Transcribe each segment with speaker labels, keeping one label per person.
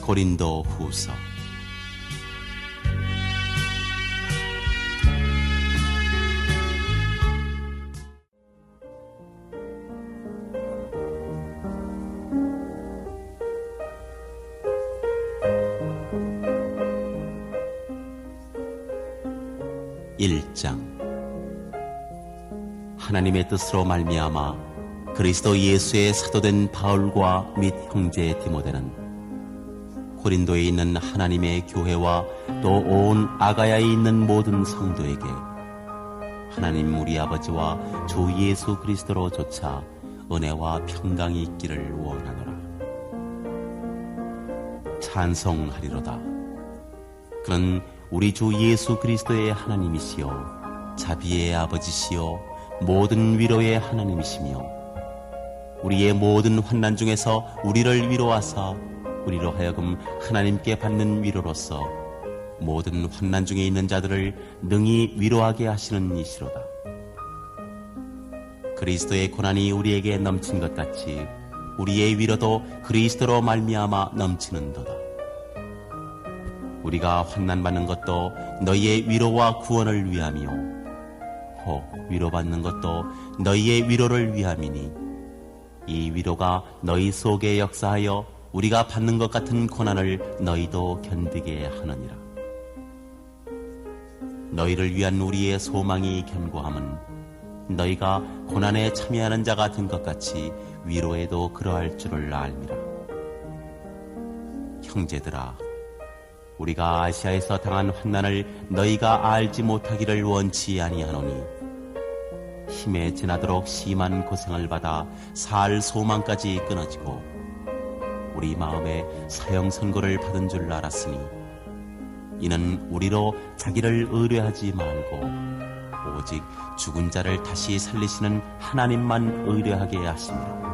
Speaker 1: 고린도 후서 1장. 하나님의 뜻으로 말미암아 그리스도 예수의 사도된 바울과 및 형제 디모데는 고린도에 있는 하나님의 교회와 또 온 아가야에 있는 모든 성도에게 하나님 우리 아버지와 주 예수 그리스도로 조차 은혜와 평강이 있기를 원하노라. 찬송하리로다. 그는 우리 주 예수 그리스도의 하나님이시요 자비의 아버지시요 모든 위로의 하나님이시며 우리의 모든 환난 중에서 우리를 위로하사 우리로 하여금 하나님께 받는 위로로서 모든 환난 중에 있는 자들을 능히 위로하게 하시는 이시로다. 그리스도의 고난이 우리에게 넘친 것 같이 우리의 위로도 그리스도로 말미암아 넘치는도다. 우리가 환난받는 것도 너희의 위로와 구원을 위함이요 혹 위로받는 것도 너희의 위로를 위함이니 이 위로가 너희 속에 역사하여 우리가 받는 것 같은 고난을 너희도 견디게 하느니라. 너희를 위한 우리의 소망이 견고함은 너희가 고난에 참여하는 자가 된 것 같이 위로에도 그러할 줄을 알미라. 형제들아, 우리가 아시아에서 당한 환난을 너희가 알지 못하기를 원치 아니하노니 힘에 지나도록 심한 고생을 받아 살 소망까지 끊어지고 우리 마음에 사형 선고를 받은 줄 알았으니 이는 우리로 자기를 의뢰하지 말고 오직 죽은 자를 다시 살리시는 하나님만 의뢰하게 하심이라.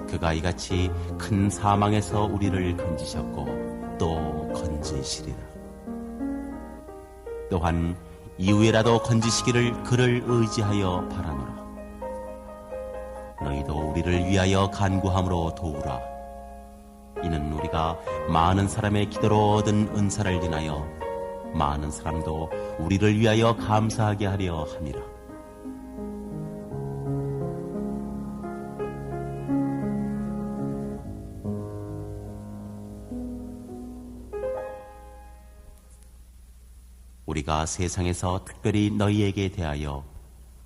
Speaker 1: 그가 이같이 큰 사망에서 우리를 건지셨고 또 건지시리라. 또한 이후에라도 건지시기를 그를 의지하여 바라노라. 너희도 우리를 위하여 간구함으로 도우라. 이는 우리가 많은 사람의 기도로 얻은 은사를 인하여 많은 사람도 우리를 위하여 감사하게 하려 함이라. 우리가 세상에서 특별히 너희에게 대하여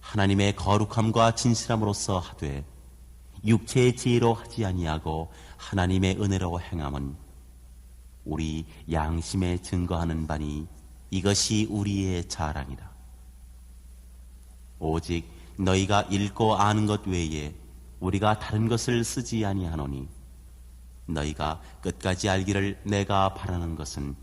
Speaker 1: 하나님의 거룩함과 진실함으로써 하되 육체의 지혜로 하지 아니하고 하나님의 은혜로 행함은 우리 양심에 증거하는 바니 이것이 우리의 자랑이라. 오직 너희가 읽고 아는 것 외에 우리가 다른 것을 쓰지 아니하노니 너희가 끝까지 알기를 내가 바라는 것은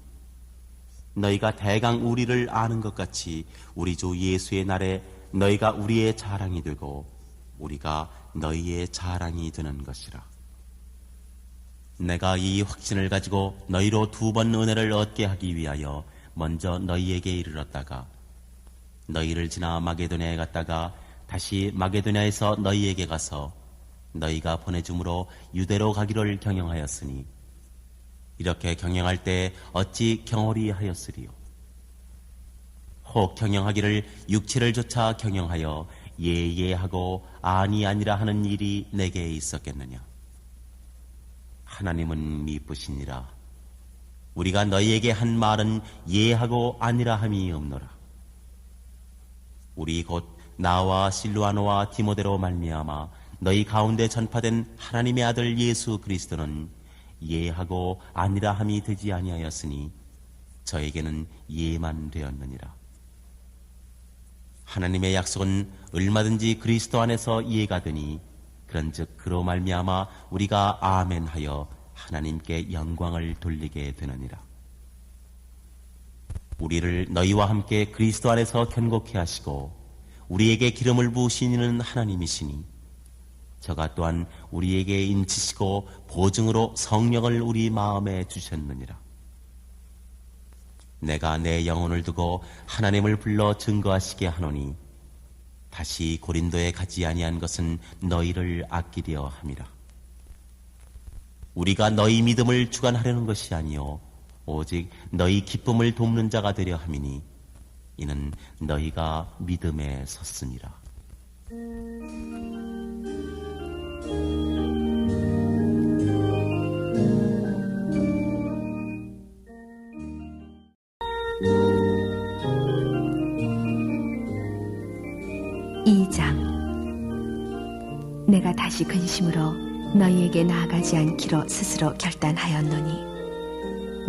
Speaker 1: 너희가 대강 우리를 아는 것 같이 우리 주 예수의 날에 너희가 우리의 자랑이 되고 우리가 너희의 자랑이 되는 것이라. 내가 이 확신을 가지고 너희로 2번 은혜를 얻게 하기 위하여 먼저 너희에게 이르렀다가 너희를 지나 마게도냐에 갔다가 다시 마게도냐에서 너희에게 가서 너희가 보내줌으로 유대로 가기를 경영하였으니 이렇게 경영할 때 어찌 경홀히 하였으리요. 혹 경영하기를 육체를 조차 경영하여 예하고 아니라 하는 일이 내게 있었겠느냐. 하나님은 미쁘시니라. 우리가 너희에게 한 말은 예하고 아니라 함이 없노라. 우리 곧 나와 실루아노와 디모데로 말미암아 너희 가운데 전파된 하나님의 아들 예수 그리스도는 예하고 아니라 함이 되지 아니하였으니 저에게는 예만 되었느니라. 하나님의 약속은 얼마든지 그리스도 안에서 이해가 되니 그런즉 그로 말미암아 우리가 아멘하여 하나님께 영광을 돌리게 되느니라. 우리를 너희와 함께 그리스도 안에서 견고케 하시고 우리에게 기름을 부으시는 하나님이시니 저가 또한 우리에게 인치시고 보증으로 성령을 우리 마음에 주셨느니라. 내가 내 영혼을 두고 하나님을 불러 증거하시게 하노니 다시 고린도에 가지 아니한 것은 너희를 아끼려 함이라. 우리가 너희 믿음을 주관하려는 것이 아니요 오직 너희 기쁨을 돕는 자가 되려 함이니 이는 너희가 믿음에 섰음이라.
Speaker 2: 내가 다시 근심으로 너희에게 나아가지 않기로 스스로 결단하였노니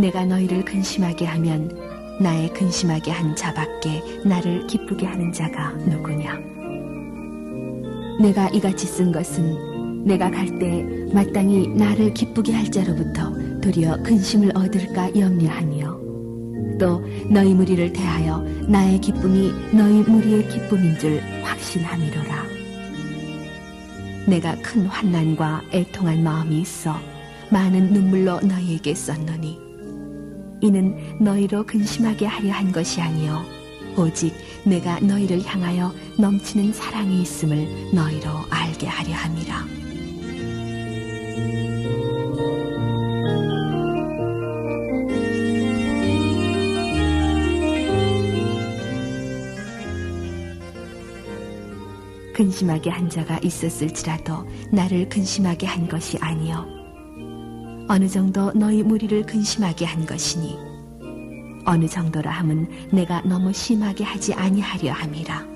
Speaker 2: 내가 너희를 근심하게 하면 나의 근심하게 한 자밖에 나를 기쁘게 하는 자가 누구냐. 내가 이같이 쓴 것은 내가 갈 때 마땅히 나를 기쁘게 할 자로부터 도리어 근심을 얻을까 염려하며 또 너희 무리를 대하여 나의 기쁨이 너희 무리의 기쁨인 줄 확신함이로라. 내가 큰 환난과 애통한 마음이 있어 많은 눈물로 너희에게 썼노니 이는 너희로 근심하게 하려 한 것이 아니요 오직 내가 너희를 향하여 넘치는 사랑이 있음을 너희로 알게 하려 함이라. 근심하게 한 자가 있었을지라도 나를 근심하게 한 것이 아니요 어느 정도 너희 무리를 근심하게 한 것이니 어느 정도라 함은 내가 너무 심하게 하지 아니하려 함이라.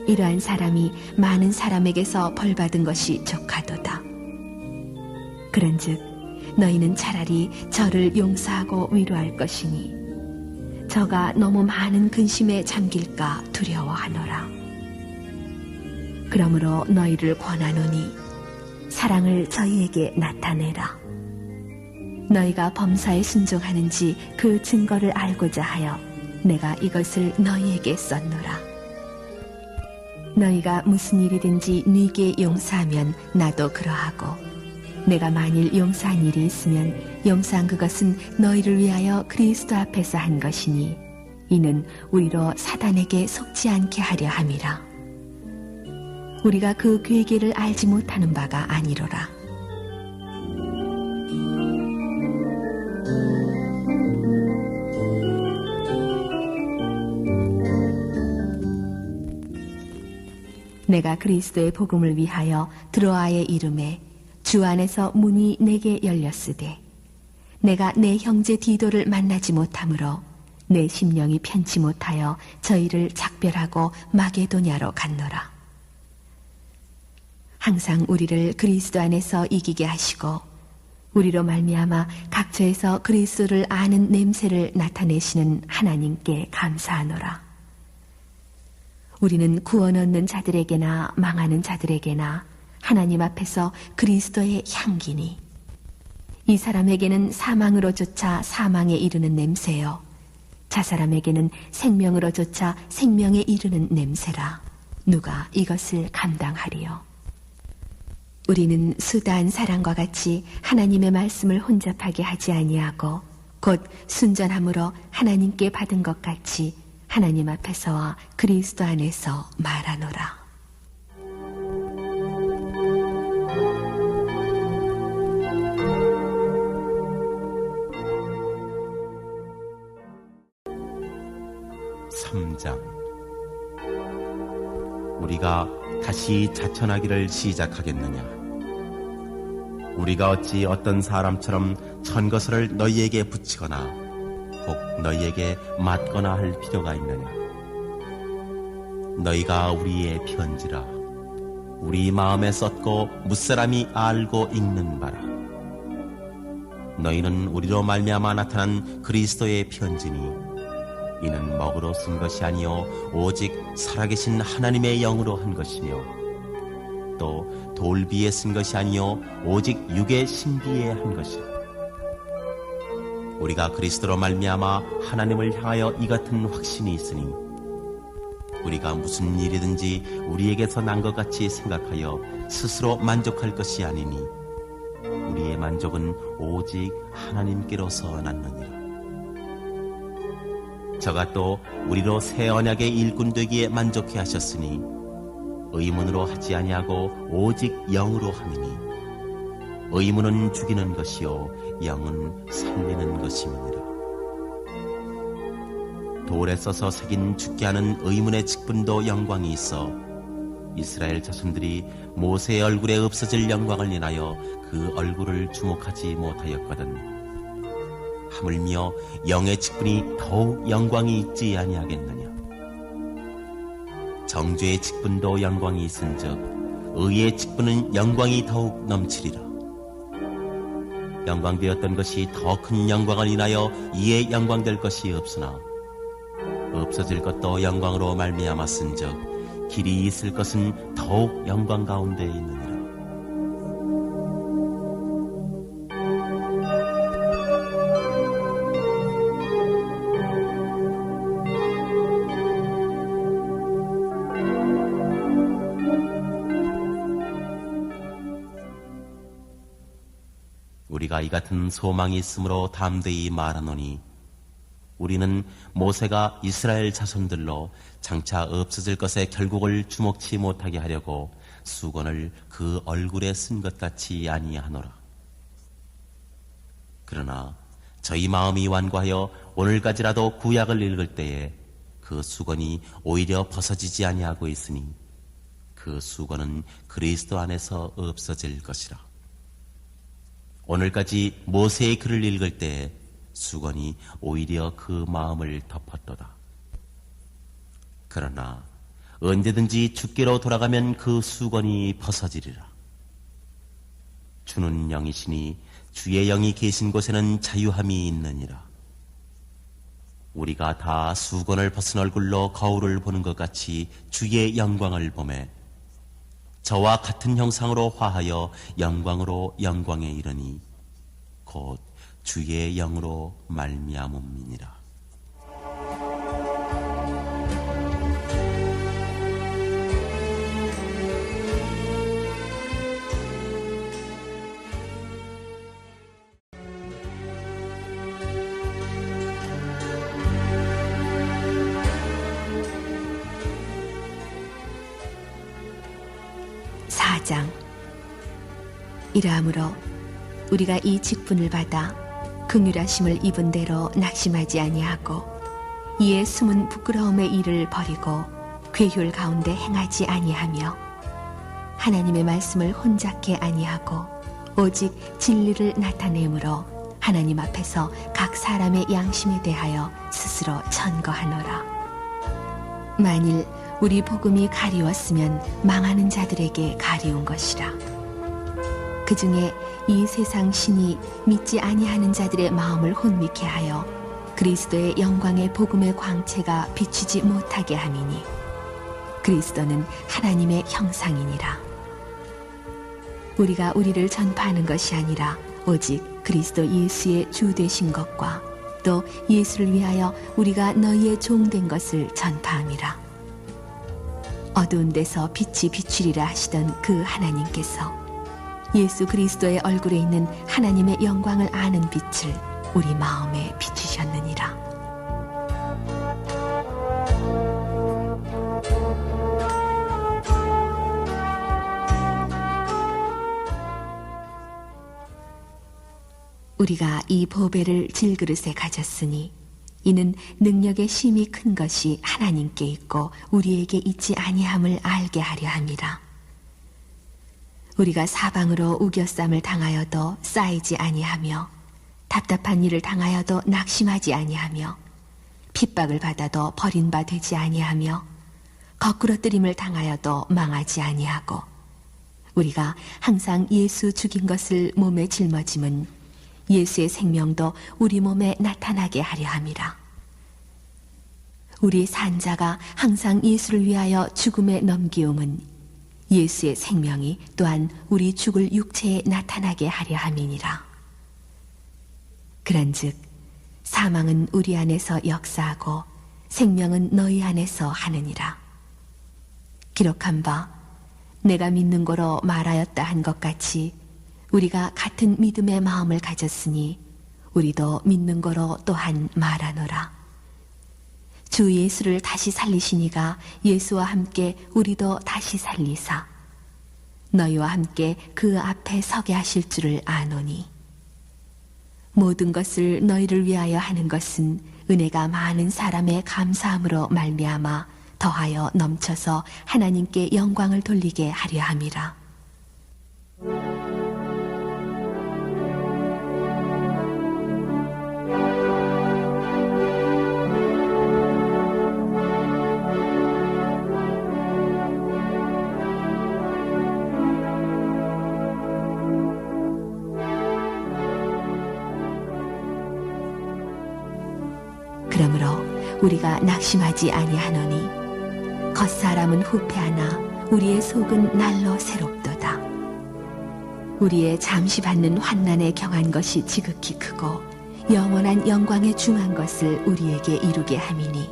Speaker 2: 이러한 사람이 많은 사람에게서 벌받은 것이 족하도다. 그런즉 너희는 차라리 저를 용서하고 위로할 것이니 저가 너무 많은 근심에 잠길까 두려워하노라. 그러므로 너희를 권하노니 사랑을 저희에게 나타내라. 너희가 범사에 순종하는지 그 증거를 알고자 하여 내가 이것을 너희에게 썼노라. 너희가 무슨 일이든지 네게 용서하면 나도 그러하고 내가 만일 용서한 일이 있으면 용서한 그것은 너희를 위하여 그리스도 앞에서 한 것이니 이는 우리로 사단에게 속지 않게 하려 함이라. 우리가 그 괴계를 알지 못하는 바가 아니로라. 내가 그리스도의 복음을 위하여 드로아의 이름에 주 안에서 문이 내게 열렸으되 내가 내 형제 디도를 만나지 못하므로 내 심령이 편치 못하여 저희를 작별하고 마게도냐로 갔노라. 항상 우리를 그리스도 안에서 이기게 하시고 우리로 말미암아 각처에서 그리스도를 아는 냄새를 나타내시는 하나님께 감사하노라. 우리는 구원 얻는 자들에게나 망하는 자들에게나 하나님 앞에서 그리스도의 향기니 이 사람에게는 사망으로조차 사망에 이르는 냄새요 자사람에게는 생명으로조차 생명에 이르는 냄새라. 누가 이것을 감당하리요. 우리는 수다한 사람과 같이 하나님의 말씀을 혼잡하게 하지 아니하고 곧 순전함으로 하나님께 받은 것 같이 하나님 앞에서와 그리스도 안에서 말하노라.
Speaker 1: 우리가 다시 자천하기를 시작하겠느냐? 우리가 어찌 어떤 사람처럼 천거스를 너희에게 붙이거나 혹 너희에게 맞거나 할 필요가 있느냐? 너희가 우리의 편지라 우리 마음에 썼고 무사람이 알고 읽는 바라. 너희는 우리로 말미암아 나타난 그리스도의 편지니 이는 먹으로 쓴 것이 아니요 오직 살아계신 하나님의 영으로 한 것이며 또 돌비에 쓴 것이 아니요 오직 육의 신비에 한 것이라. 우리가 그리스도로 말미암아 하나님을 향하여 이 같은 확신이 있으니 우리가 무슨 일이든지 우리에게서 난 것 같이 생각하여 스스로 만족할 것이 아니니 우리의 만족은 오직 하나님께로서 났느니라. 저가 또 우리로 새 언약의 일꾼 되기에 만족해 하셨으니 의문으로 하지 아니하고 오직 영으로 함이니 의무는 죽이는 것이요 영은 살리는 것임이니라. 돌에 써서 새긴 죽게 하는 의문의 직분도 영광이 있어 이스라엘 자손들이 모세의 얼굴에 없어질 영광을 인하여 그 얼굴을 주목하지 못하였거든. 하물며 영의 직분이 더욱 영광이 있지 아니하겠느냐. 정죄의 직분도 영광이 있은즉 의의 직분은 영광이 더욱 넘치리라. 영광되었던 것이 더 큰 영광을 인하여 이에 영광될 것이 없으나 없어질 것도 영광으로 말미암았은즉 길이 있을 것은 더욱 영광 가운데 있느니라. 우리가 이 같은 소망이 있으므로 담대히 말하노니 우리는 모세가 이스라엘 자손들로 장차 없어질 것의 결국을 주목치 못하게 하려고 수건을 그 얼굴에 쓴 것 같이 아니하노라. 그러나 저희 마음이 완고하여 오늘까지라도 구약을 읽을 때에 그 수건이 오히려 벗어지지 아니하고 있으니 그 수건은 그리스도 안에서 없어질 것이라. 오늘까지 모세의 글을 읽을 때에 수건이 오히려 그 마음을 덮었도다. 그러나 언제든지 주께로 돌아가면 그 수건이 벗어지리라. 주는 영이시니 주의 영이 계신 곳에는 자유함이 있느니라. 우리가 다 수건을 벗은 얼굴로 거울을 보는 것 같이 주의 영광을 보매 저와 같은 형상으로 화하여 영광으로 영광에 이르니 곧 주의 영으로 말미암음이니라.
Speaker 2: 이러함으로 우리가 이 직분을 받아 긍휼하심을 입은 대로 낙심하지 아니하고 이에 숨은 부끄러움의 일을 버리고 괴휼 가운데 행하지 아니하며 하나님의 말씀을 혼잡게 아니하고 오직 진리를 나타내므로 하나님 앞에서 각 사람의 양심에 대하여 스스로 천거하노라. 만일 우리 복음이 가리웠으면 망하는 자들에게 가리운 것이라. 그 중에 이 세상 신이 믿지 아니하는 자들의 마음을 혼미케 하여 그리스도의 영광의 복음의 광채가 비추지 못하게 함이니 그리스도는 하나님의 형상이니라. 우리가 우리를 전파하는 것이 아니라 오직 그리스도 예수의 주 되신 것과 또 예수를 위하여 우리가 너희의 종 된 것을 전파함이라. 어두운 데서 빛이 비추리라 하시던 그 하나님께서 예수 그리스도의 얼굴에 있는 하나님의 영광을 아는 빛을 우리 마음에 비추셨느니라. 우리가 이 보배를 질그릇에 가졌으니 이는 능력의 심이 큰 것이 하나님께 있고 우리에게 있지 아니함을 알게 하려 함이라. 우리가 사방으로 우겨쌈을 당하여도 쌓이지 아니하며 답답한 일을 당하여도 낙심하지 아니하며 핍박을 받아도 버린 바 되지 아니하며 거꾸러뜨림을 당하여도 망하지 아니하고 우리가 항상 예수 죽인 것을 몸에 짊어짐은 예수의 생명도 우리 몸에 나타나게 하려 함이라. 우리 산자가 항상 예수를 위하여 죽음에 넘기움은 예수의 생명이 또한 우리 죽을 육체에 나타나게 하려 함이니라. 그런즉 사망은 우리 안에서 역사하고 생명은 너희 안에서 하느니라. 기록한 바 내가 믿는 거로 말하였다 한 것 같이 우리가 같은 믿음의 마음을 가졌으니 우리도 믿는 거로 또한 말하노라. 주 예수를 다시 살리시니가 예수와 함께 우리도 다시 살리사 너희와 함께 그 앞에 서게 하실 줄을 아노니 모든 것을 너희를 위하여 하는 것은 은혜가 많은 사람의 감사함으로 말미암아 더하여 넘쳐서 하나님께 영광을 돌리게 하려 함이라. 그러므로 우리가 낙심하지 아니하노니 겉사람은 후패하나 우리의 속은 날로 새롭도다. 우리의 잠시 받는 환난에 경한 것이 지극히 크고 영원한 영광에 중한 것을 우리에게 이루게 함이니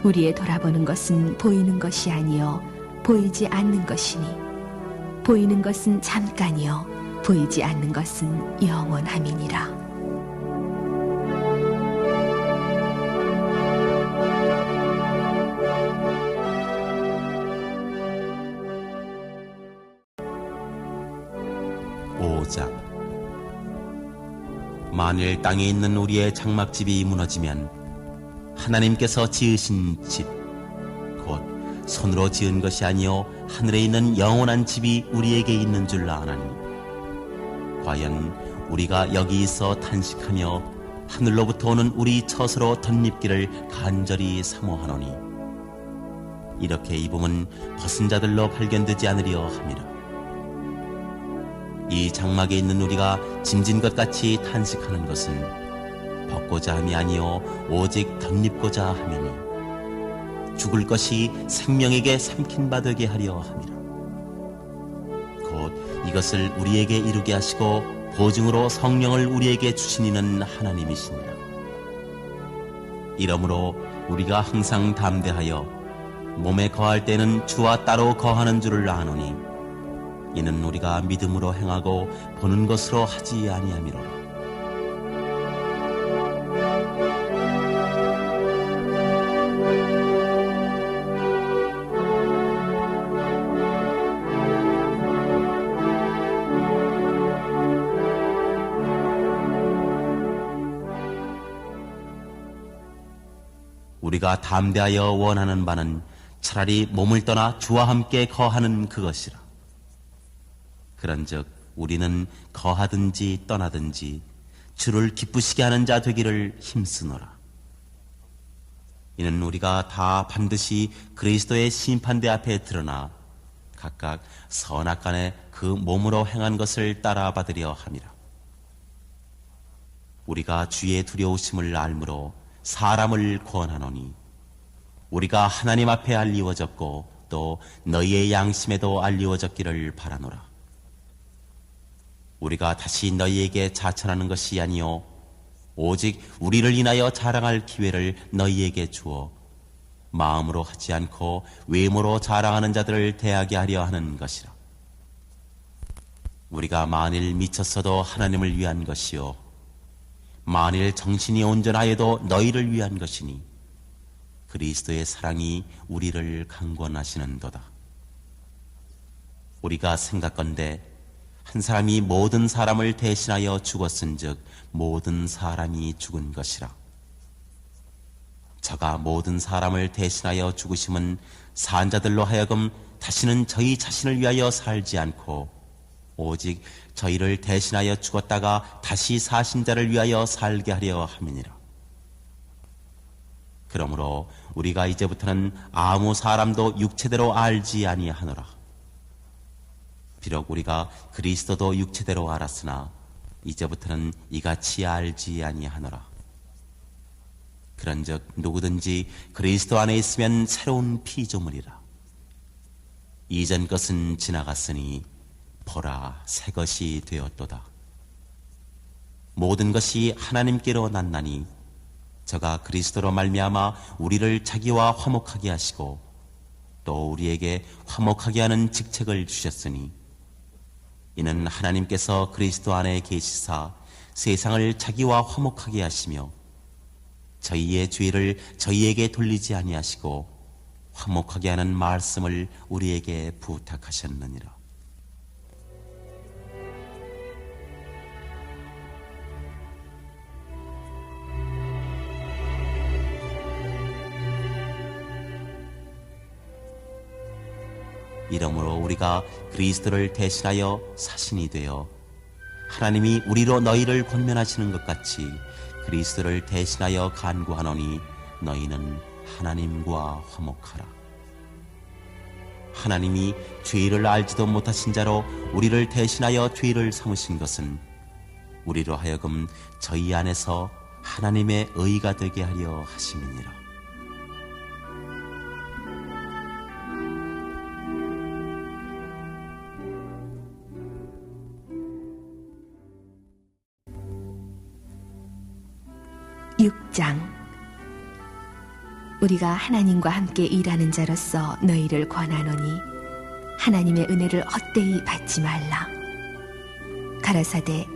Speaker 2: 우리의 돌아보는 것은 보이는 것이 아니요 보이지 않는 것이니 보이는 것은 잠깐이요 보이지 않는 것은 영원함이니라.
Speaker 1: 만일 땅에 있는 우리의 장막집이 무너지면 하나님께서 지으신 집, 곧 손으로 지은 것이 아니요 하늘에 있는 영원한 집이 우리에게 있는 줄 아나니 과연 우리가 여기 있어 탄식하며 하늘로부터 오는 우리 처소로 덧입기를 간절히 사모하노니 이렇게 입음은 벗은 자들로 발견되지 않으려 함이라. 이 장막에 있는 우리가 짐진 것 같이 탄식하는 것은 벗고자 함이 아니요 오직 덧입고자 함이니 죽을 것이 생명에게 삼킨 바 되게 하려 함이라. 곧 이것을 우리에게 이루게 하시고 보증으로 성령을 우리에게 주신 이는 하나님이시니라. 이러므로 우리가 항상 담대하여 몸에 거할 때는 주와 따로 거하는 줄을 아노니 이는 우리가 믿음으로 행하고 보는 것으로 하지 아니함이로라. 우리가 담대하여 원하는 바는 차라리 몸을 떠나 주와 함께 거하는 그것이라. 그런즉 우리는 거하든지 떠나든지 주를 기쁘시게 하는 자 되기를 힘쓰노라. 이는 우리가 다 반드시 그리스도의 심판대 앞에 드러나 각각 선악간에 그 몸으로 행한 것을 따라 받으려 함이라. 우리가 주의 두려우심을 알므로 사람을 구원하노니 우리가 하나님 앞에 알리워졌고 또 너희의 양심에도 알리워졌기를 바라노라. 우리가 다시 너희에게 자천하는 것이 아니요 오직 우리를 인하여 자랑할 기회를 너희에게 주어 마음으로 하지 않고 외모로 자랑하는 자들을 대하게 하려 하는 것이라. 우리가 만일 미쳤어도 하나님을 위한 것이요 만일 정신이 온전하여도 너희를 위한 것이니 그리스도의 사랑이 우리를 강권하시는도다. 우리가 생각건대 한 사람이 모든 사람을 대신하여 죽었은즉 모든 사람이 죽은 것이라. 저가 모든 사람을 대신하여 죽으심은 산 자들로 하여금 다시는 저희 자신을 위하여 살지 않고 오직 저희를 대신하여 죽었다가 다시 사신 자를 위하여 살게 하려 함이니라. 그러므로 우리가 이제부터는 아무 사람도 육체대로 알지 아니하노라. 비록 우리가 그리스도도 육체대로 알았으나 이제부터는 이같이 알지 아니하노라. 그런즉 누구든지 그리스도 안에 있으면 새로운 피조물이라. 이전 것은 지나갔으니 보라 새 것이 되었도다. 모든 것이 하나님께로 났나니 저가 그리스도로 말미암아 우리를 자기와 화목하게 하시고 또 우리에게 화목하게 하는 직책을 주셨으니 이는 하나님께서 그리스도 안에 계시사 세상을 자기와 화목하게 하시며 저희의 죄를 저희에게 돌리지 아니하시고 화목하게 하는 말씀을 우리에게 부탁하셨느니라. 이러므로 우리가 그리스도를 대신하여 사신이 되어 하나님이 우리로 너희를 권면하시는 것 같이 그리스도를 대신하여 간구하노니 너희는 하나님과 화목하라. 하나님이 죄를 알지도 못하신 자로 우리를 대신하여 죄를 삼으신 것은 우리로 하여금 저희 안에서 하나님의 의가 되게 하려 하심이니라.
Speaker 2: 우리가 하나님과 함께 일하는 자로서 너희를 권하노니 하나님의 은혜를 헛되이 받지 말라. 가라사대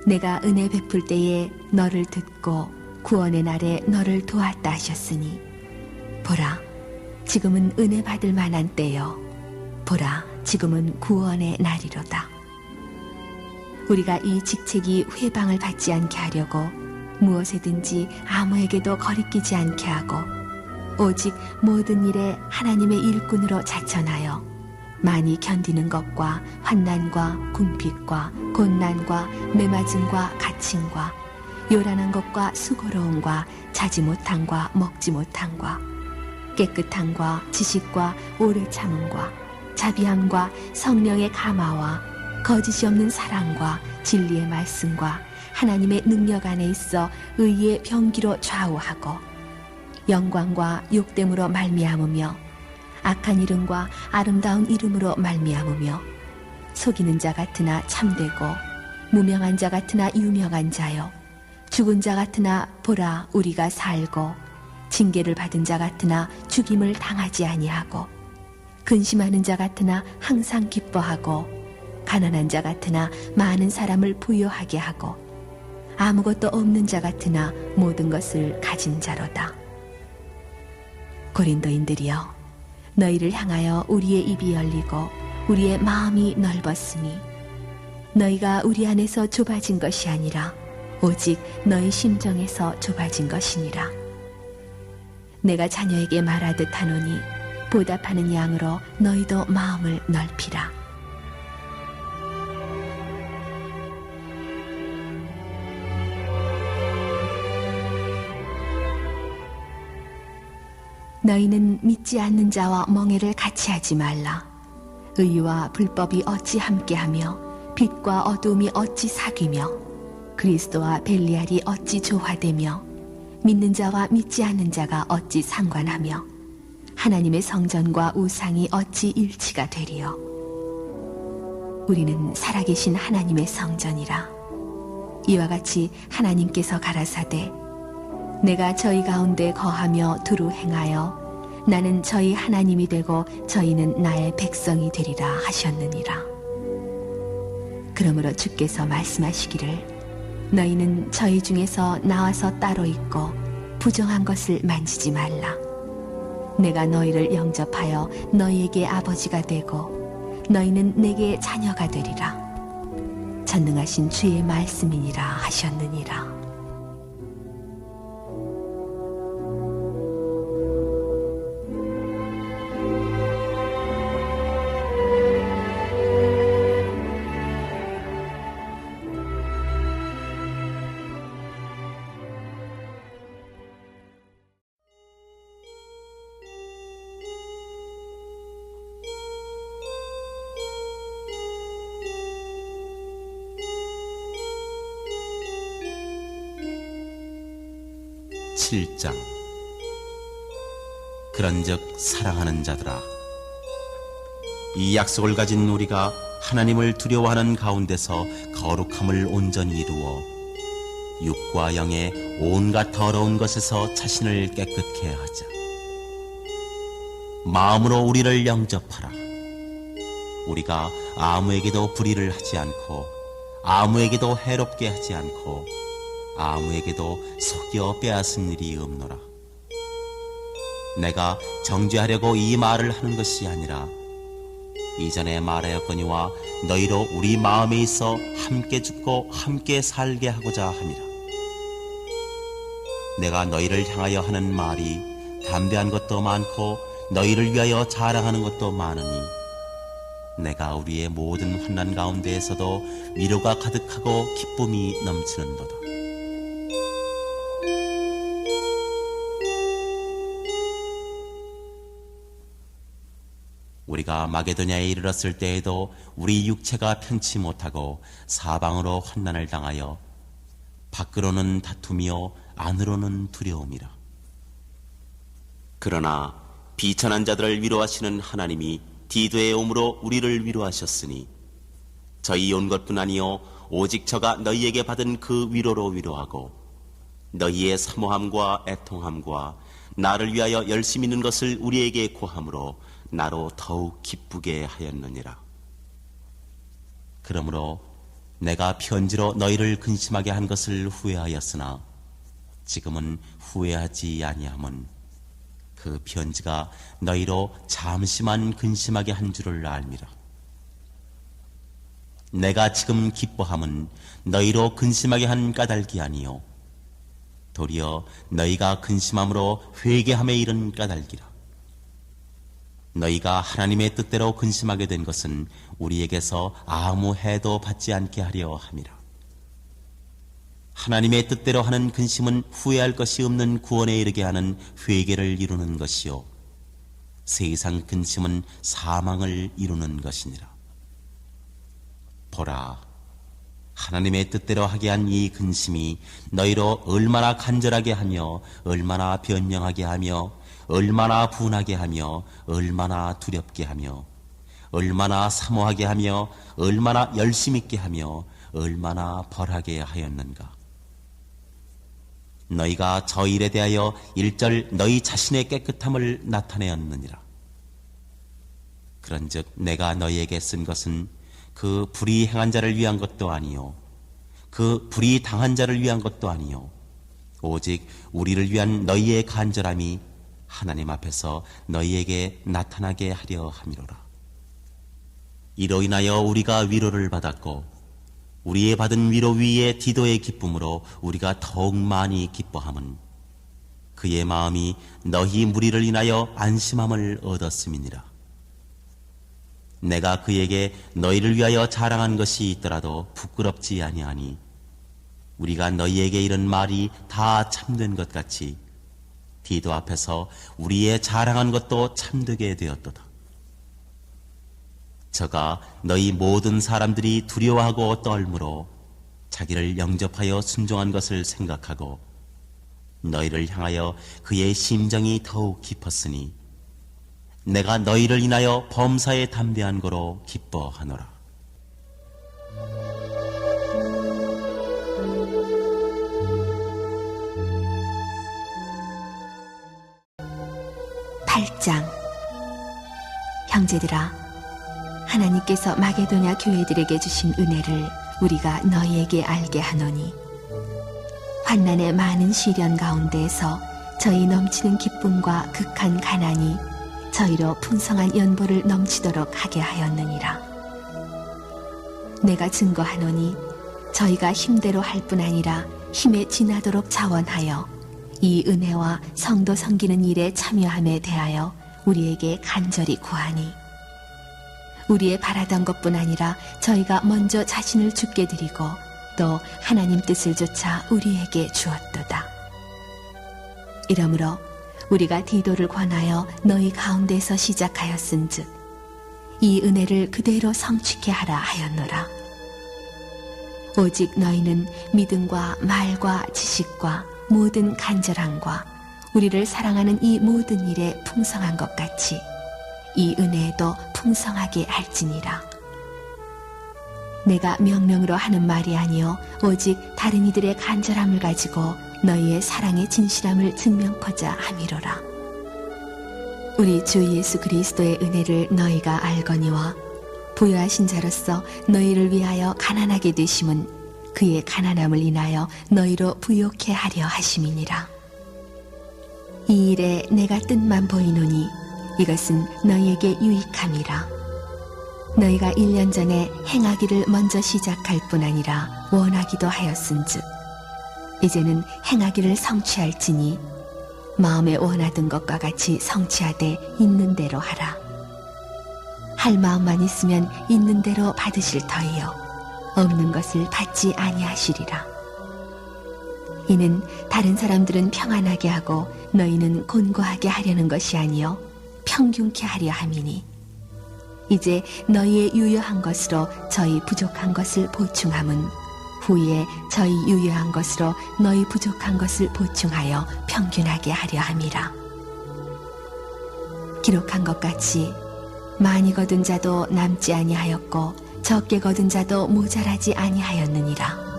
Speaker 2: 내가 은혜 베풀 때에 너를 듣고 구원의 날에 너를 도왔다 하셨으니 보라 지금은 은혜 받을 만한 때요 보라 지금은 구원의 날이로다. 우리가 이 직책이 회방을 받지 않게 하려고 무엇에든지 아무에게도 거리끼지 않게 하고 오직 모든 일에 하나님의 일꾼으로 자천하여 많이 견디는 것과 환난과 궁핍과 곤난과 매맞음과 갇힘과 요란한 것과 수고로움과 자지 못함과 먹지 못함과 깨끗함과 지식과 오래 참음과 자비함과 성령의 감화와 거짓이 없는 사랑과 진리의 말씀과 하나님의 능력 안에 있어 의의 병기로 좌우하고 영광과 욕됨으로 말미암으며 악한 이름과 아름다운 이름으로 말미암으며 속이는 자 같으나 참되고 무명한 자 같으나 유명한 자요 죽은 자 같으나 보라 우리가 살고 징계를 받은 자 같으나 죽임을 당하지 아니하고 근심하는 자 같으나 항상 기뻐하고 가난한 자 같으나 많은 사람을 부유하게 하고 아무것도 없는 자 같으나 모든 것을 가진 자로다. 고린도인들이여 너희를 향하여 우리의 입이 열리고 우리의 마음이 넓었으니 너희가 우리 안에서 좁아진 것이 아니라 오직 너희 심정에서 좁아진 것이니라. 내가 자녀에게 말하듯 하노니 보답하는 양으로 너희도 마음을 넓히라. 너희는 믿지 않는 자와 멍에를 같이 하지 말라. 의와 불법이 어찌 함께하며 빛과 어두움이 어찌 사귀며 그리스도와 벨리알이 어찌 조화되며 믿는 자와 믿지 않는 자가 어찌 상관하며 하나님의 성전과 우상이 어찌 일치가 되리요. 우리는 살아계신 하나님의 성전이라. 이와 같이 하나님께서 가라사대 내가 저희 가운데 거하며 두루 행하여 나는 저희 하나님이 되고 저희는 나의 백성이 되리라 하셨느니라. 그러므로 주께서 말씀하시기를 너희는 저희 중에서 나와서 따로 있고 부정한 것을 만지지 말라. 내가 너희를 영접하여 너희에게 아버지가 되고 너희는 내게 자녀가 되리라. 전능하신 주의 말씀이니라 하셨느니라.
Speaker 1: 그런즉 사랑하는 자들아 이 약속을 가진 우리가 하나님을 두려워하는 가운데서 거룩함을 온전히 이루어 육과 영의 온갖 더러운 것에서 자신을 깨끗게 하자. 마음으로 우리를 영접하라. 우리가 아무에게도 불의를 하지 않고 아무에게도 해롭게 하지 않고 아무에게도 속여 빼앗은 일이 없노라. 내가 정죄하려고 이 말을 하는 것이 아니라 이전에 말하였거니와 너희로 우리 마음에 있어 함께 죽고 함께 살게 하고자 함이라. 내가 너희를 향하여 하는 말이 담대한 것도 많고 너희를 위하여 자랑하는 것도 많으니 내가 우리의 모든 환난 가운데에서도 위로가 가득하고 기쁨이 넘치는도다. 우리가 마게도냐에 이르렀을 때에도 우리 육체가 편치 못하고 사방으로 환난을 당하여 밖으로는 다툼이요 안으로는 두려움이라. 그러나 비천한 자들을 위로하시는 하나님이 디도에 오므로 우리를 위로하셨으니 저희 온 것뿐 아니요 오직 저가 너희에게 받은 그 위로로 위로하고 너희의 사모함과 애통함과 나를 위하여 열심히 있는 것을 우리에게 고함으로 나로 더욱 기쁘게 하였느니라. 그러므로 내가 편지로 너희를 근심하게 한 것을 후회하였으나 지금은 후회하지 아니함은 그 편지가 너희로 잠시만 근심하게 한 줄을 알미라. 내가 지금 기뻐함은 너희로 근심하게 한 까닭이 아니요 도리어 너희가 근심함으로 회개함에 이른 까닭이라. 너희가 하나님의 뜻대로 근심하게 된 것은 우리에게서 아무 해도 받지 않게 하려 함이라. 하나님의 뜻대로 하는 근심은 후회할 것이 없는 구원에 이르게 하는 회개를 이루는 것이요 세상 근심은 사망을 이루는 것이니라. 보라, 하나님의 뜻대로 하게 한 이 근심이 너희로 얼마나 간절하게 하며 얼마나 변명하게 하며 얼마나 분하게 하며 얼마나 두렵게 하며 얼마나 사모하게 하며 얼마나 열심 있게 하며 얼마나 벌하게 하였는가. 너희가 저 일에 대하여 일절 너희 자신의 깨끗함을 나타내었느니라. 그런즉 내가 너희에게 쓴 것은 그 불의 행한 자를 위한 것도 아니요 그 불의 당한 자를 위한 것도 아니요 오직 우리를 위한 너희의 간절함이 하나님 앞에서 너희에게 나타나게 하려 함이로라. 이로 인하여 우리가 위로를 받았고 우리의 받은 위로 위에 디도의 기쁨으로 우리가 더욱 많이 기뻐함은 그의 마음이 너희 무리를 인하여 안심함을 얻었음이니라. 내가 그에게 너희를 위하여 자랑한 것이 있더라도 부끄럽지 아니하니 우리가 너희에게 이런 말이 다 참된 것 같이 디도 앞에서 우리의 자랑한 것도 참되게 되었도다. 저가 너희 모든 사람들이 두려워하고 떨므로 자기를 영접하여 순종한 것을 생각하고 너희를 향하여 그의 심정이 더욱 깊었으니 내가 너희를 인하여 범사에 담대한 거로 기뻐하노라.
Speaker 2: 형제들아, 하나님께서 마게도냐 교회들에게 주신 은혜를 우리가 너희에게 알게 하노니 환난의 많은 시련 가운데에서 저희 넘치는 기쁨과 극한 가난이 저희로 풍성한 연보를 넘치도록 하게 하였느니라. 내가 증거하노니 저희가 힘대로 할 뿐 아니라 힘에 지나도록 자원하여 이 은혜와 성도 섬기는 일에 참여함에 대하여 우리에게 간절히 구하니 우리의 바라던 것뿐 아니라 저희가 먼저 자신을 주께 드리고 또 하나님 뜻을 조차 우리에게 주었도다. 이러므로 우리가 디도를 권하여 너희 가운데서 시작하였은즉 이 은혜를 그대로 성취케 하라 하였노라. 오직 너희는 믿음과 말과 지식과 모든 간절함과 우리를 사랑하는 이 모든 일에 풍성한 것 같이 이 은혜에도 풍성하게 할지니라. 내가 명령으로 하는 말이 아니요 오직 다른 이들의 간절함을 가지고 너희의 사랑의 진실함을 증명코자 함이로라. 우리 주 예수 그리스도의 은혜를 너희가 알거니와 부요하신 자로서 너희를 위하여 가난하게 되심은 그의 가난함을 인하여 너희로 부요케 하려 하심이니라. 이 일에 내가 뜻만 보이노니 이것은 너희에게 유익함이라. 너희가 1년 전에 행하기를 먼저 시작할 뿐 아니라 원하기도 하였은즉 이제는 행하기를 성취할지니 마음에 원하던 것과 같이 성취하되 있는 대로 하라. 할 마음만 있으면 있는 대로 받으실 터이요 없는 것을 받지 아니하시리라. 이는 다른 사람들은 평안하게 하고 너희는 곤고하게 하려는 것이 아니요 평균케 하려 함이니 이제 너희의 유효한 것으로 저희 부족한 것을 보충함은 후에 저희 유효한 것으로 너희 부족한 것을 보충하여 평균하게 하려 함이라. 기록한 것 같이 많이 거둔 자도 남지 아니하였고 적게 거둔 자도 모자라지 아니하였느니라.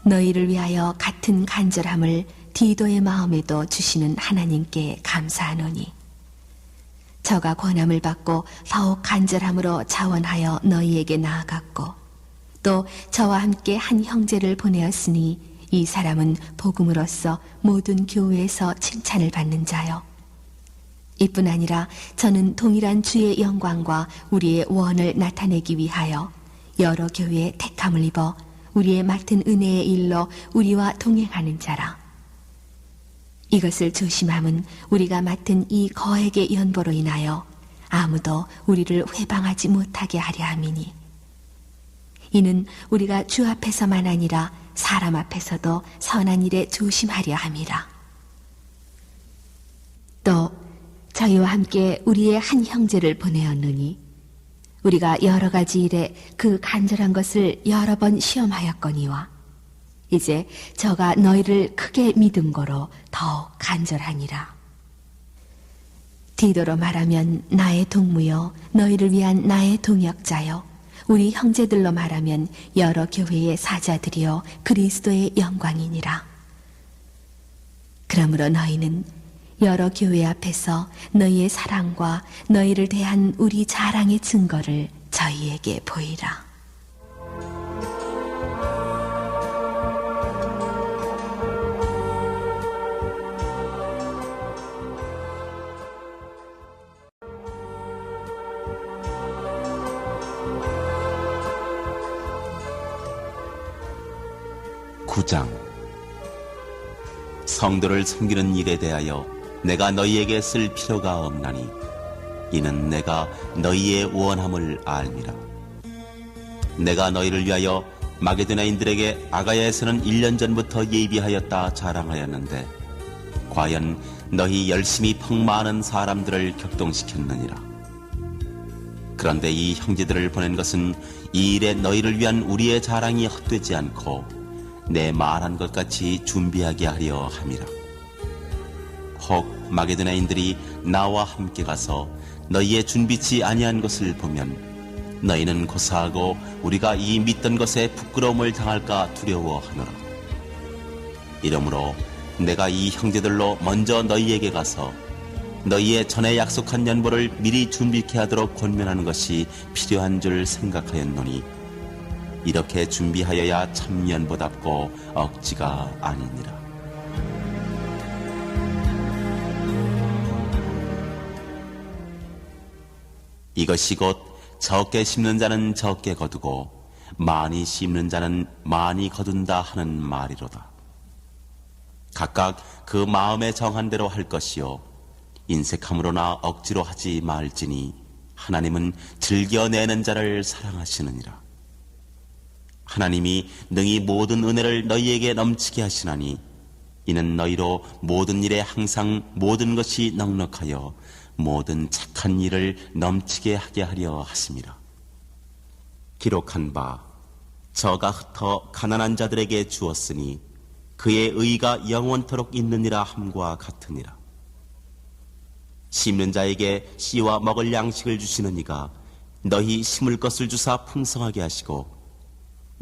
Speaker 2: 너희를 위하여 같은 간절함을 디도의 마음에도 주시는 하나님께 감사하노니 저가 권함을 받고 더욱 간절함으로 자원하여 너희에게 나아갔고 또 저와 함께 한 형제를 보내었으니 이 사람은 복음으로써 모든 교회에서 칭찬을 받는 자요. 이뿐 아니라 저는 동일한 주의 영광과 우리의 원을 나타내기 위하여 여러 교회에 택함을 입어 우리의 맡은 은혜의 일로 우리와 동행하는 자라. 이것을 조심함은 우리가 맡은 이 거액의 연보로 인하여 아무도 우리를 회방하지 못하게 하려 함이니 이는 우리가 주 앞에서만 아니라 사람 앞에서도 선한 일에 조심하려 함이라. 또 저희와 함께 우리의 한 형제를 보내었느니 우리가 여러 가지 일에 그 간절한 것을 여러 번 시험하였거니와 이제 저가 너희를 크게 믿은 거로 더욱 간절하니라. 디도로 말하면 나의 동무요 너희를 위한 나의 동역자요 우리 형제들로 말하면 여러 교회의 사자들이요 그리스도의 영광이니라. 그러므로 너희는 여러 교회 앞에서 너희의 사랑과 너희를 대한 우리 자랑의 증거를 저희에게 보이라.
Speaker 1: 구장 성도를 섬기는 일에 대하여 내가 너희에게 쓸 필요가 없나니 이는 내가 너희의 원함을 알미라. 내가 너희를 위하여 마게도나인들에게 아가야에서는 1년 전부터 예비하였다 자랑하였는데 과연 너희 열심히 펑마하는 사람들을 격동시켰느니라. 그런데 이 형제들을 보낸 것은 이 일에 너희를 위한 우리의 자랑이 헛되지 않고 내 말한 것 같이 준비하게 하려 함이라. 혹 마게도나인들이 나와 함께 가서 너희의 준비치 아니한 것을 보면 너희는 고사하고 우리가 이 믿던 것에 부끄러움을 당할까 두려워하노라. 이러므로 내가 이 형제들로 먼저 너희에게 가서 너희의 전에 약속한 연보를 미리 준비케 하도록 권면하는 것이 필요한 줄 생각하였노니 이렇게 준비하여야 참 연보답고 억지가 아니니라. 이것이 곧 적게 심는 자는 적게 거두고 많이 심는 자는 많이 거둔다 하는 말이로다. 각각 그 마음에 정한 대로 할 것이요 인색함으로나 억지로 하지 말지니 하나님은 즐겨내는 자를 사랑하시느니라. 하나님이 능히 모든 은혜를 너희에게 넘치게 하시나니 이는 너희로 모든 일에 항상 모든 것이 넉넉하여 모든 착한 일을 넘치게 하게 하려 하심이라. 기록한 바 저가 흩어 가난한 자들에게 주었으니 그의 의가 영원토록 있느니라 함과 같으니라. 심는 자에게 씨와 먹을 양식을 주시는 이가 너희 심을 것을 주사 풍성하게 하시고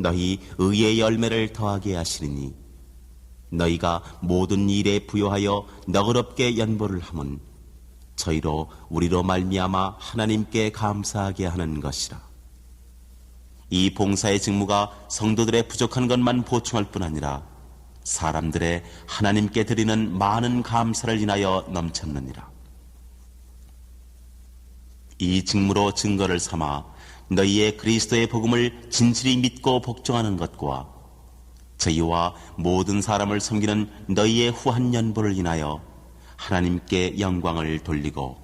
Speaker 1: 너희 의의 열매를 더하게 하시리니 너희가 모든 일에 부요하여 너그럽게 연보를 함은 저희로 우리로 말미암아 하나님께 감사하게 하는 것이라. 이 봉사의 직무가 성도들의 부족한 것만 보충할 뿐 아니라 사람들의 하나님께 드리는 많은 감사를 인하여 넘쳤느니라. 이 직무로 증거를 삼아 너희의 그리스도의 복음을 진실히 믿고 복종하는 것과 저희와 모든 사람을 섬기는 너희의 후한 연보를 인하여 하나님께 영광을 돌리고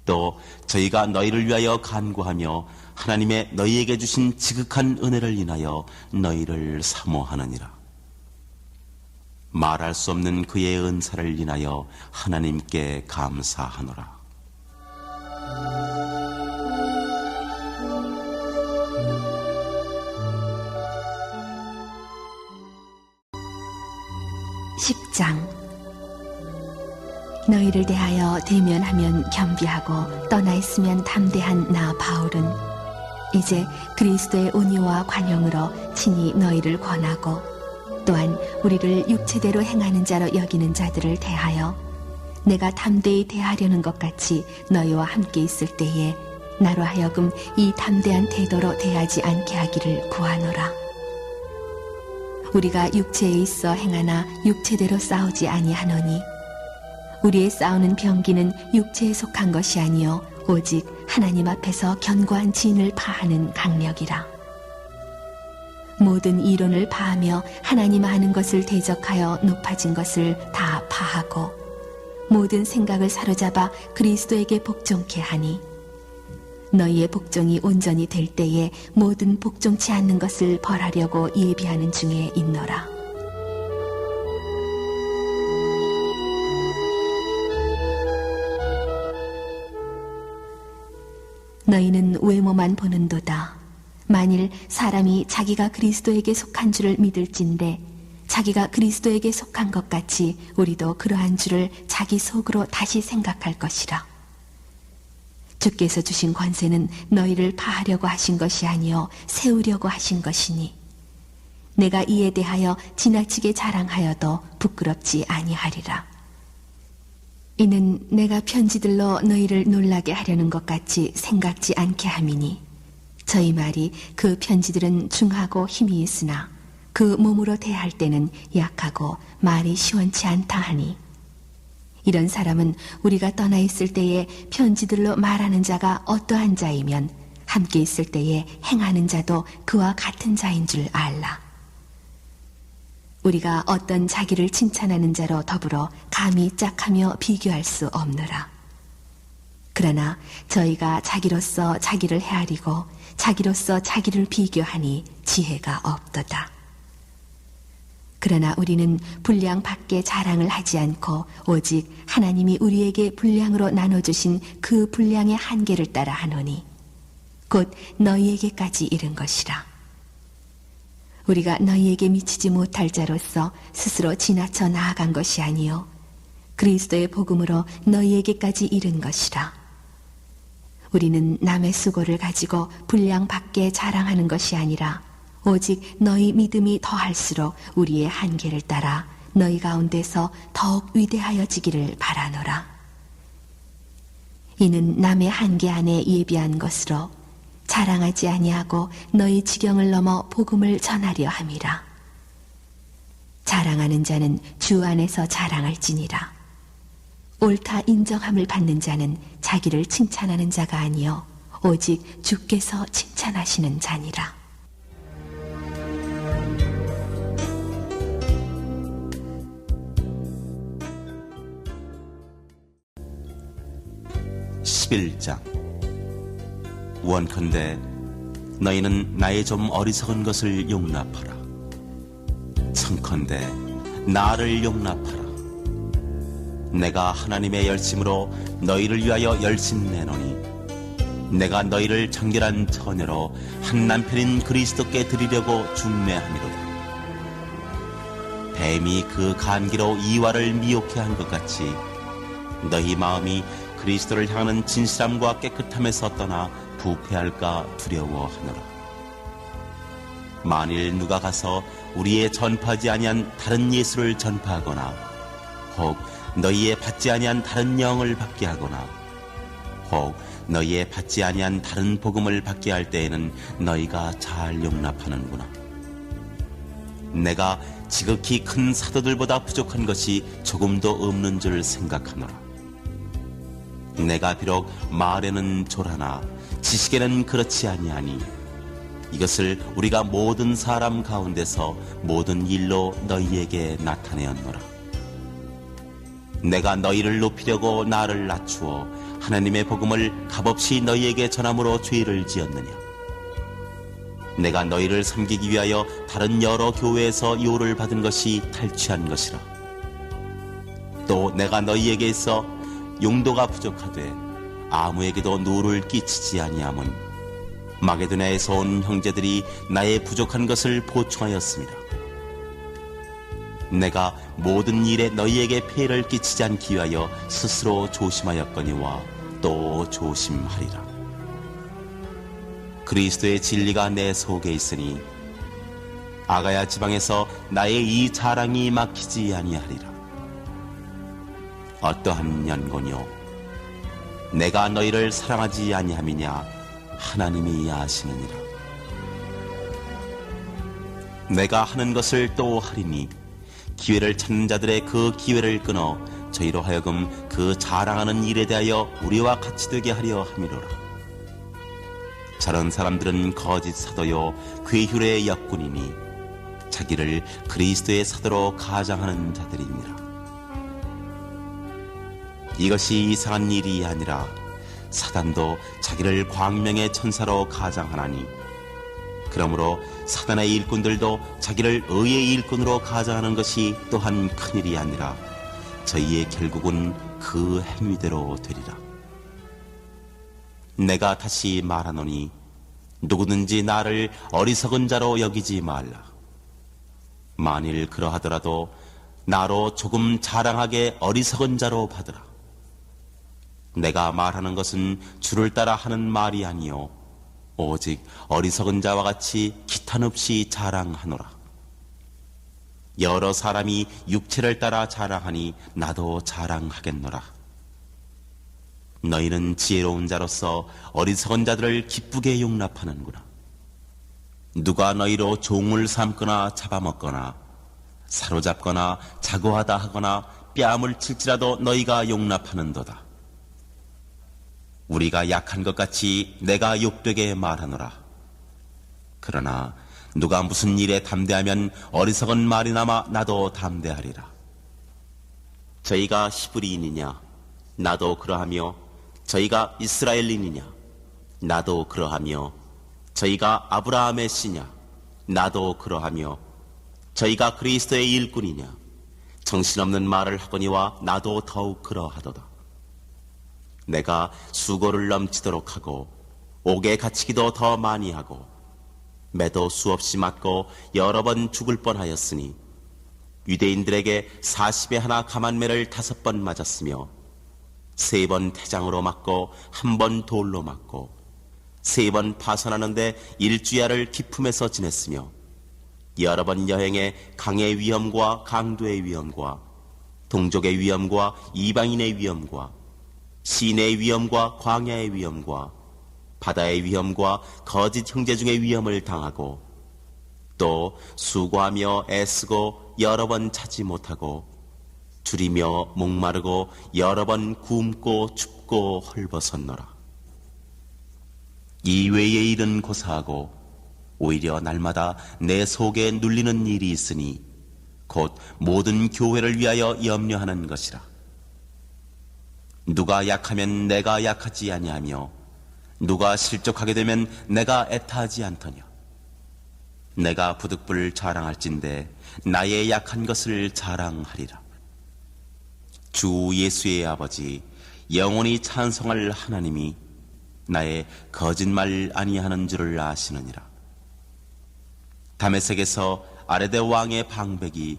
Speaker 1: 또 저희가 너희를 위하여 간구하며 하나님의 너희에게 주신 지극한 은혜를 인하여 너희를 사모하느니라. 말할 수 없는 그의 은사를 인하여 하나님께 감사하노라.
Speaker 2: 너희를 대하여 대면하면 겸비하고 떠나 있으면 담대한 나 바울은 이제 그리스도의 온유와 관용으로 친히 너희를 권하고 또한 우리를 육체대로 행하는 자로 여기는 자들을 대하여 내가 담대히 대하려는 것 같이 너희와 함께 있을 때에 나로 하여금 이 담대한 태도로 대하지 않게 하기를 구하노라. 우리가 육체에 있어 행하나 육체대로 싸우지 아니하노니 우리의 싸우는 병기는 육체에 속한 것이 아니요 오직 하나님 앞에서 견고한 진을 파하는 강력이라. 모든 이론을 파하며 하나님 아는 것을 대적하여 높아진 것을 다 파하고 모든 생각을 사로잡아 그리스도에게 복종케 하니 너희의 복종이 온전히 될 때에 모든 복종치 않는 것을 벌하려고 예비하는 중에 있노라. 너희는 외모만 보는도다. 만일 사람이 자기가 그리스도에게 속한 줄을 믿을진대 자기가 그리스도에게 속한 것 같이 우리도 그러한 줄을 자기 속으로 다시 생각할 것이라. 주께서 주신 권세는 너희를 파하려고 하신 것이 아니요 세우려고 하신 것이니 내가 이에 대하여 지나치게 자랑하여도 부끄럽지 아니하리라. 이는 내가 편지들로 너희를 놀라게 하려는 것 같이 생각지 않게 함이니 저희 말이 그 편지들은 중하고 힘이 있으나 그 몸으로 대할 때는 약하고 말이 시원치 않다 하니 이런 사람은 우리가 떠나 있을 때에 편지들로 말하는 자가 어떠한 자이면 함께 있을 때에 행하는 자도 그와 같은 자인 줄 알라. 우리가 어떤 자기를 칭찬하는 자로 더불어 감히 짝하며 비교할 수 없노라. 그러나 저희가 자기로서 자기를 헤아리고 자기로서 자기를 비교하니 지혜가 없도다. 그러나 우리는 분량 밖에 자랑을 하지 않고 오직 하나님이 우리에게 분량으로 나눠주신 그 분량의 한계를 따라 하노니 곧 너희에게까지 이른 것이라. 우리가 너희에게 미치지 못할 자로서 스스로 지나쳐 나아간 것이 아니요 그리스도의 복음으로 너희에게까지 이른 것이라. 우리는 남의 수고를 가지고 분량 밖에 자랑하는 것이 아니라 오직 너희 믿음이 더할수록 우리의 한계를 따라 너희 가운데서 더욱 위대하여지기를 바라노라. 이는 남의 한계 안에 예비한 것으로 자랑하지 아니하고 너희 지경을 넘어 복음을 전하려 함이라. 자랑하는 자는 주 안에서 자랑할지니라. 옳다 인정함을 받는 자는 자기를 칭찬하는 자가 아니요 오직 주께서 칭찬하시는 자니라.
Speaker 1: 원컨대 너희는 나의 좀 어리석은 것을 용납하라. 청컨대 나를 용납하라. 내가 하나님의 열심으로 너희를 위하여 열심 내노니 내가 너희를 정결한 처녀로 한 남편인 그리스도께 드리려고 중매함이로다. 뱀이 그 간기로 이와를 미혹해 한 것 같이 너희 마음이 그리스도를 향하는 진실함과 깨끗함에서 떠나 부패할까 두려워하노라. 만일 누가 가서 우리의 전파하지 아니한 다른 예수를 전파하거나 혹 너희의 받지 아니한 다른 영을 받게 하거나 혹 너희의 받지 아니한 다른 복음을 받게 할 때에는 너희가 잘 용납하는구나. 내가 지극히 큰 사도들보다 부족한 것이 조금도 없는 줄 생각하노라. 내가 비록 말에는 졸하나 지식에는 그렇지 아니하니 이것을 우리가 모든 사람 가운데서 모든 일로 너희에게 나타내었노라. 내가 너희를 높이려고 나를 낮추어 하나님의 복음을 값없이 너희에게 전함으로 죄를 지었느냐? 내가 너희를 섬기기 위하여 다른 여러 교회에서 요를 받은 것이 탈취한 것이라. 또 내가 너희에게 있어 용도가 부족하되 아무에게도 누를 끼치지 아니함은 마게도냐에서 온 형제들이 나의 부족한 것을 보충하였습니다. 내가 모든 일에 너희에게 폐해를 끼치지 않기 위하여 스스로 조심하였거니와 또 조심하리라. 그리스도의 진리가 내 속에 있으니 아가야 지방에서 나의 이 자랑이 막히지 아니하리라. 어떠한 연고뇨? 내가 너희를 사랑하지 아니함이냐? 하나님이 아시느니라. 내가 하는 것을 또 하리니 기회를 찾는 자들의 그 기회를 끊어 저희로 하여금 그 자랑하는 일에 대하여 우리와 같이 되게 하려 함이로라. 저런 사람들은 거짓 사도요 괴휼의 역군이니 자기를 그리스도의 사도로 가장하는 자들이니라. 이것이 이상한 일이 아니라 사단도 자기를 광명의 천사로 가장하나니 그러므로 사단의 일꾼들도 자기를 의의 일꾼으로 가장하는 것이 또한 큰일이 아니라 저희의 결국은 그 행위대로 되리라. 내가 다시 말하노니 누구든지 나를 어리석은 자로 여기지 말라. 만일 그러하더라도 나로 조금 자랑하게 어리석은 자로 받으라. 내가 말하는 것은 주를 따라 하는 말이 아니요 오직 어리석은 자와 같이 기탄 없이 자랑하노라. 여러 사람이 육체를 따라 자랑하니 나도 자랑하겠노라. 너희는 지혜로운 자로서 어리석은 자들을 기쁘게 용납하는구나. 누가 너희로 종을 삼거나 잡아먹거나 사로잡거나 자고하다 하거나 뺨을 칠지라도 너희가 용납하는도다. 우리가 약한 것 같이 내가 욕되게 말하노라. 그러나 누가 무슨 일에 담대하면 어리석은 말이나마 나도 담대하리라. 저희가 히브리인이냐? 나도 그러하며 저희가 이스라엘인이냐? 나도 그러하며 저희가 아브라함의 씨냐? 나도 그러하며 저희가 그리스도의 일꾼이냐? 정신없는 말을 하거니와 나도 더욱 그러하도다. 내가 수고를 넘치도록 하고 옥에 갇히기도 더 많이 하고 매도 수없이 맞고 여러 번 죽을 뻔하였으니 유대인들에게 40에 하나 감한매를 5번 맞았으며 3번 태장으로 맞고 1번 돌로 맞고 3번 파선하는데 1주야를 기품에서 지냈으며 여러 번 여행에 강의 위험과 강도의 위험과 동족의 위험과 이방인의 위험과 시내의 위험과 광야의 위험과 바다의 위험과 거짓 형제 중의 위험을 당하고 또 수고하며 애쓰고 여러 번 찾지 못하고 줄이며 목마르고 여러 번 굶고 춥고 헐벗었노라. 이 외의 일은 고사하고 오히려 날마다 내 속에 눌리는 일이 있으니 곧 모든 교회를 위하여 염려하는 것이라. 누가 약하면 내가 약하지 아니하며 누가 실족하게 되면 내가 애타하지 않더냐. 내가 부득불 자랑할진대 나의 약한 것을 자랑하리라. 주 예수의 아버지 영원히 찬송할 하나님이 나의 거짓말 아니하는 줄을 아시느니라. 다메섹에서 아레데 왕의 방백이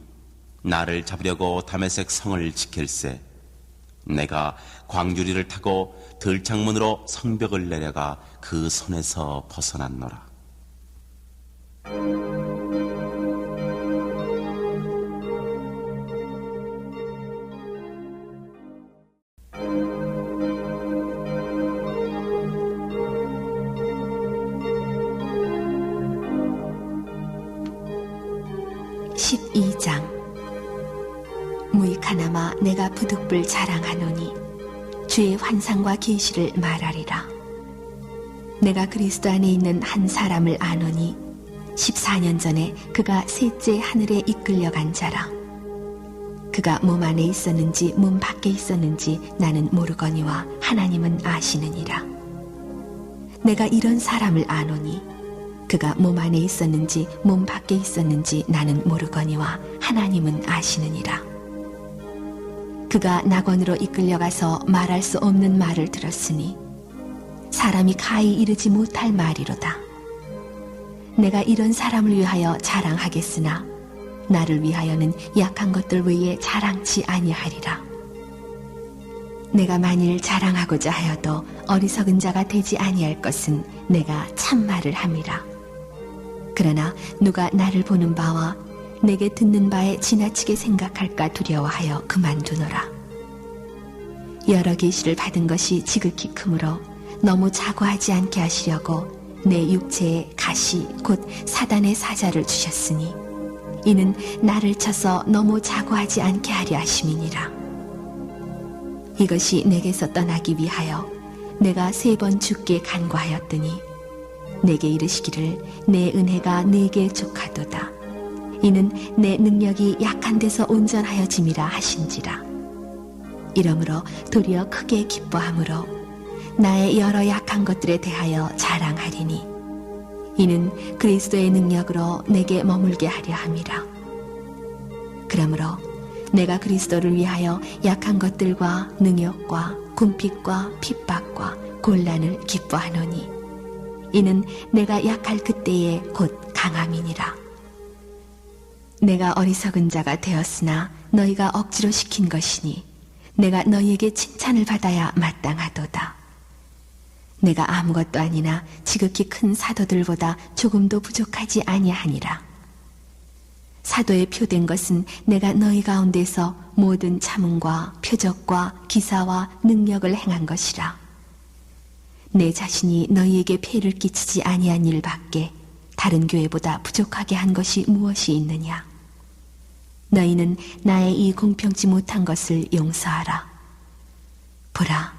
Speaker 1: 나를 잡으려고 다메섹 성을 지킬세 내가 광주리를 타고 들창문으로 성벽을 내려가 그 손에서 벗어났노라.
Speaker 2: 무익하나마 내가 부득불 자랑하노니 주의 환상과 계시를 말하리라. 내가 그리스도 안에 있는 한 사람을 아노니 14년 전에 그가 셋째 하늘에 이끌려간 자라. 그가 몸 안에 있었는지 몸 밖에 있었는지 나는 모르거니와 하나님은 아시느니라. 내가 이런 사람을 아노니 그가 몸 안에 있었는지 몸 밖에 있었는지 나는 모르거니와 하나님은 아시느니라. 그가 낙원으로 이끌려가서 말할 수 없는 말을 들었으니 사람이 가히 이르지 못할 말이로다. 내가 이런 사람을 위하여 자랑하겠으나 나를 위하여는 약한 것들 외에 자랑치 아니하리라. 내가 만일 자랑하고자 하여도 어리석은 자가 되지 아니할 것은 내가 참말을 함이라. 그러나 누가 나를 보는 바와 내게 듣는 바에 지나치게 생각할까 두려워하여 그만두노라. 여러 계시를 받은 것이 지극히 크므로 너무 자고하지 않게 하시려고 내 육체에 가시 곧 사단의 사자를 주셨으니 이는 나를 쳐서 너무 자고하지 않게 하려 하심이니라. 이것이 내게서 떠나기 위하여 내가 3번 주께 간구하였더니 내게 이르시기를 내 은혜가 내게 족하도다. 이는 내 능력이 약한 데서 온전하여짐이라 하신지라. 이러므로 도리어 크게 기뻐하므로 나의 여러 약한 것들에 대하여 자랑하리니 이는 그리스도의 능력으로 내게 머물게 하려 함이라. 그러므로 내가 그리스도를 위하여 약한 것들과 능욕과 궁핍과 핍박과 곤란을 기뻐하노니 이는 내가 약할 그때에 곧 강함이니라. 내가 어리석은 자가 되었으나 너희가 억지로 시킨 것이니 내가 너희에게 칭찬을 받아야 마땅하도다. 내가 아무것도 아니나 지극히 큰 사도들보다 조금도 부족하지 아니하니라. 사도에 표된 것은 내가 너희 가운데서 모든 참음과 표적과 기사와 능력을 행한 것이라. 내 자신이 너희에게 폐를 끼치지 아니한 일 밖에 다른 교회보다 부족하게 한 것이 무엇이 있느냐. 너희는 나의 이 공평치 못한 것을 용서하라. 보라,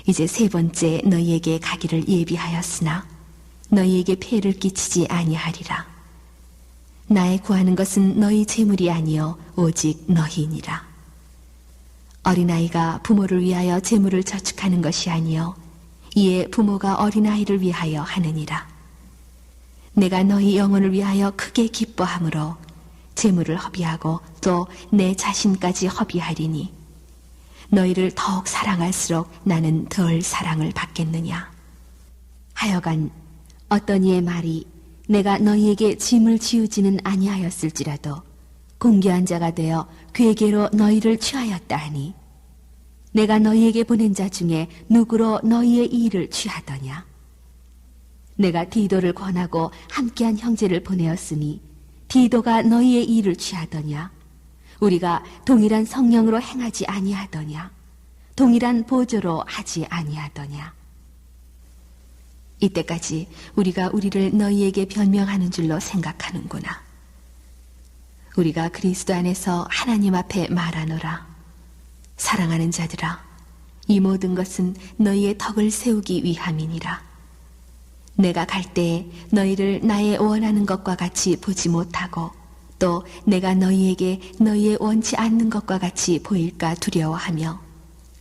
Speaker 2: 이제 3번째 너희에게 가기를 예비하였으나 너희에게 폐를 끼치지 아니하리라. 나의 구하는 것은 너희 재물이 아니요 오직 너희니라. 어린아이가 부모를 위하여 재물을 저축하는 것이 아니요 이에 부모가 어린아이를 위하여 하느니라. 내가 너희 영혼을 위하여 크게 기뻐하므로 재물을 허비하고 또 내 자신까지 허비하리니 너희를 더욱 사랑할수록 나는 덜 사랑을 받겠느냐. 하여간 어떤 이의 말이 내가 너희에게 짐을 지우지는 아니하였을지라도 공교한 자가 되어 괴계로 너희를 취하였다 하니 내가 너희에게 보낸 자 중에 누구로 너희의 일을 취하더냐. 내가 디도를 권하고 함께한 형제를 보내었으니 디도가 너희의 일을 취하더냐. 우리가 동일한 성령으로 행하지 아니하더냐. 동일한 보조로 하지 아니하더냐. 이때까지 우리가 우리를 너희에게 변명하는 줄로 생각하는구나. 우리가 그리스도 안에서 하나님 앞에 말하노라. 사랑하는 자들아, 이 모든 것은 너희의 덕을 세우기 위함이니라. 내가 갈 때에 너희를 나의 원하는 것과 같이 보지 못하고 또 내가 너희에게 너희의 원치 않는 것과 같이 보일까 두려워하며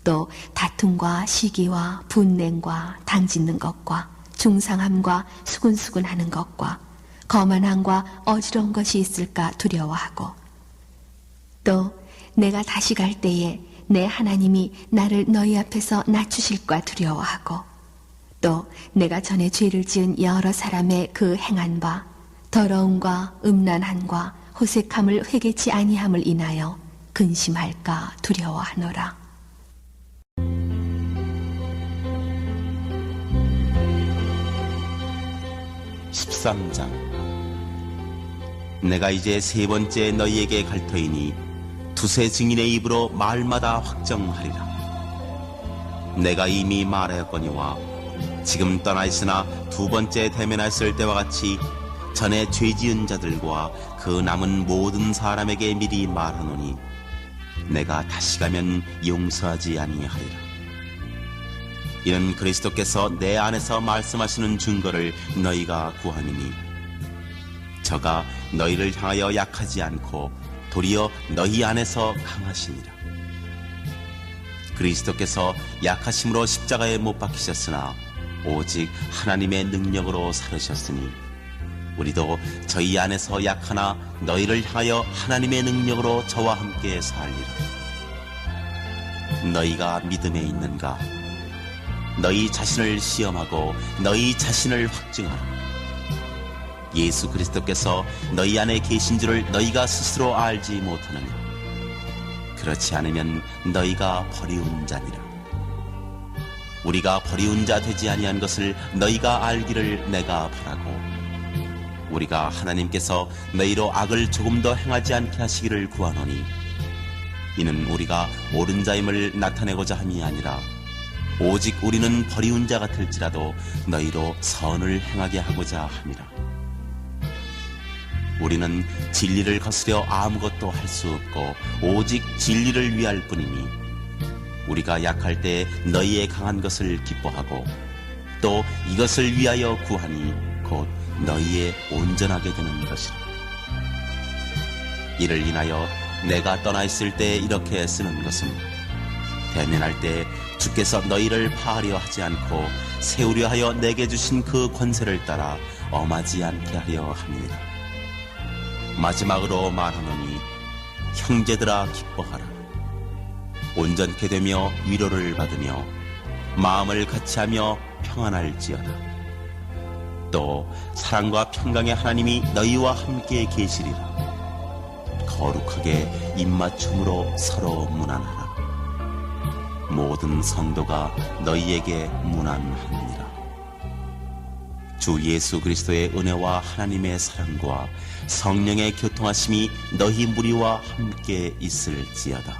Speaker 2: 또 다툼과 시기와 분냉과 당짓는 것과 중상함과 수군수군하는 것과 거만함과 어지러운 것이 있을까 두려워하고 또 내가 다시 갈 때에 내 하나님이 나를 너희 앞에서 낮추실까 두려워하고 또 내가 전에 죄를 지은 여러 사람의 그 행한 바 더러움과 음란함과 호색함을 회개치 아니함을 인하여 근심할까 두려워하노라.
Speaker 1: (13장) 내가 이제 3번째 너희에게 갈 터이니 두세 증인의 입으로 말마다 확정하리라. 내가 이미 말하였거니와 지금 떠나 있으나 2번째 대면하였을 때와 같이 전에 죄 지은 자들과 그 남은 모든 사람에게 미리 말하노니 내가 다시 가면 용서하지 아니하리라. 이는 그리스도께서 내 안에서 말씀하시는 증거를 너희가 구하니니 저가 너희를 향하여 약하지 않고 도리어 너희 안에서 강하시니라. 그리스도께서 약하심으로 십자가에 못 박히셨으나 오직 하나님의 능력으로 살으셨으니 우리도 저희 안에서 약하나 너희를 향하여 하나님의 능력으로 저와 함께 살리라. 너희가 믿음에 있는가? 너희 자신을 시험하고 너희 자신을 확증하라. 예수 그리스도께서 너희 안에 계신 줄을 너희가 스스로 알지 못하느냐? 그렇지 않으면 너희가 버리운 자니라. 우리가 버리운 자 되지 아니한 것을 너희가 알기를 내가 바라고 우리가 하나님께서 너희로 악을 조금 더 행하지 않게 하시기를 구하노니 이는 우리가 옳은 자임을 나타내고자 함이 아니라 오직 우리는 버리운 자 같을지라도 너희로 선을 행하게 하고자 함이라. 우리는 진리를 거스려 아무것도 할 수 없고 오직 진리를 위할 뿐이니 우리가 약할 때 너희의 강한 것을 기뻐하고 또 이것을 위하여 구하니 곧 너희의 온전하게 되는 것이라. 이를 인하여 내가 떠나 있을 때 이렇게 쓰는 것은 대면할 때 주께서 너희를 파하려 하지 않고 세우려 하여 내게 주신 그 권세를 따라 엄하지 않게 하려 함이니라. 마지막으로 말하노니 형제들아 기뻐하라. 온전케 되며 위로를 받으며 마음을 같이하며 평안할지어다. 또 사랑과 평강의 하나님이 너희와 함께 계시리라. 거룩하게 입맞춤으로 서로 문안하라. 모든 성도가 너희에게 문안하느니라. 주 예수 그리스도의 은혜와 하나님의 사랑과 성령의 교통하심이 너희 무리와 함께 있을지어다.